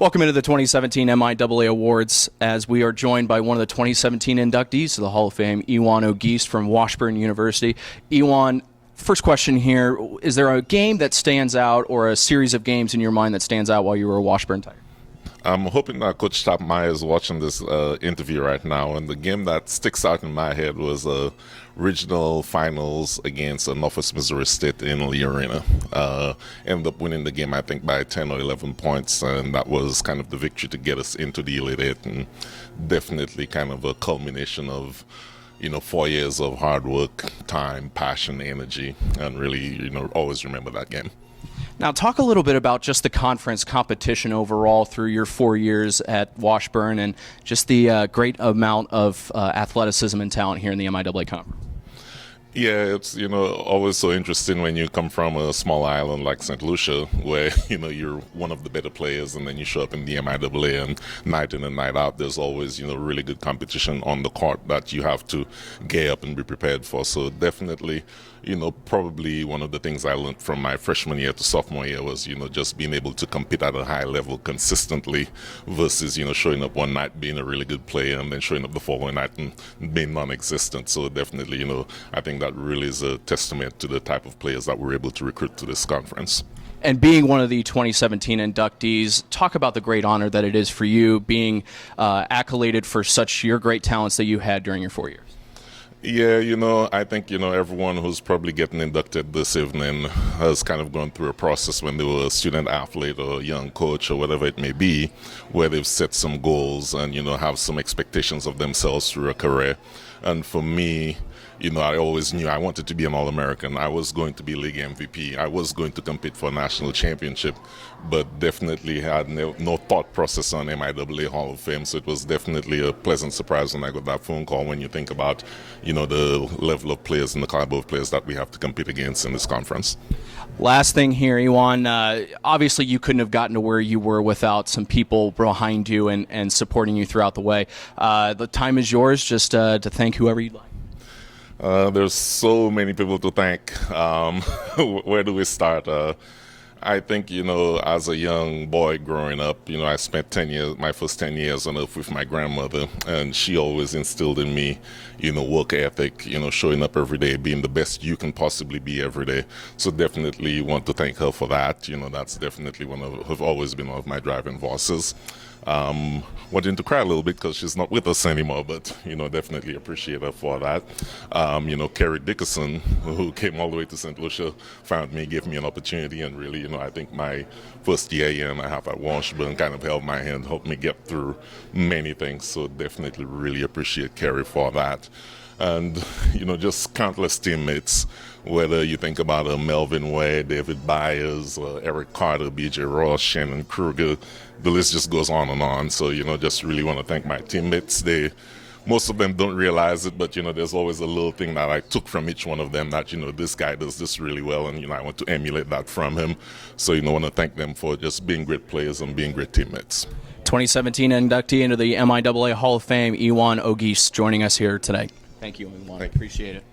Welcome into the 2017 MIAA Awards as we are joined by one of the 2017 inductees to the Hall of Fame, Ewan Auguste from Washburn University. Ewan, first question here, is there a game that stands out or a series of games in your mind that stands out while you were a Washburn Tiger? I'm hoping that Coach Tapmeyer is watching this interview right now, and the game that sticks out in my head was regional finals against Northwest Missouri State in Lee Arena. Ended up winning the game, I think, by 10 or 11 points, and that was kind of the victory to get us into the Elite Eight, and definitely kind of a culmination of 4 years of hard work, time, passion, energy, and really, always remember that game. Now, talk a little bit about just the conference competition overall through your 4 years at Washburn and just the great amount of athleticism and talent here in the MIAA conference. Yeah, it's always so interesting when you come from a small island like St. Lucia, where you're one of the better players, and then you show up in the MIAA, and night in and night out, there's always really good competition on the court that you have to gear up and be prepared for. So definitely, probably one of the things I learned from my freshman year to sophomore year was just being able to compete at a high level consistently versus showing up one night being a really good player and then showing up the following night and being non-existent. So definitely, I think that really is a testament to the type of players that we're able to recruit to this conference. And being one of the 2017 inductees, talk about the great honor that it is for you being accoladed for such your great talents that you had during your 4 years. Yeah, I think, everyone who's probably getting inducted this evening has kind of gone through a process when they were a student athlete or a young coach or whatever it may be, where they've set some goals and, have some expectations of themselves through a career. And for me, I always knew I wanted to be an All-American. I was going to be league MVP. I was going to compete for a national championship, but definitely had no thought process on MIAA Hall of Fame. So it was definitely a pleasant surprise when I got that phone call when you think about, the level of players and the caliber of players that we have to compete against in this conference. Last thing here, Ewan, obviously you couldn't have gotten to where you were without some people behind you and supporting you throughout the way. The time is yours just to thank whoever you'd like. There's so many people to thank. Where do we start? I think, as a young boy growing up, I spent my first 10 years on earth with my grandmother, and she always instilled in me, work ethic, showing up every day, being the best you can possibly be every day. So definitely want to thank her for that. That's definitely have always been one of my driving forces. Wanting to cry a little bit because she's not with us anymore, but definitely appreciate her for that. Kerry Dickerson, who came all the way to St. Lucia, found me, gave me an opportunity, and really, I think my first year and a half at Washburn kind of held my hand, helped me get through many things. So definitely really appreciate Kerry for that. And, just countless teammates, whether you think about Melvin Ware, David Byers, Eric Carter, B.J. Ross, Shannon Kruger, the list just goes on and on. So, just really want to thank my teammates. Most of them don't realize it, but, there's always a little thing that I took from each one of them that, this guy does this really well, and, I want to emulate that from him. So, I want to thank them for just being great players and being great teammates. 2017 inductee into the MIAA Hall of Fame, Ewan Auguste, joining us here today. Thank you, Ewan. I appreciate it.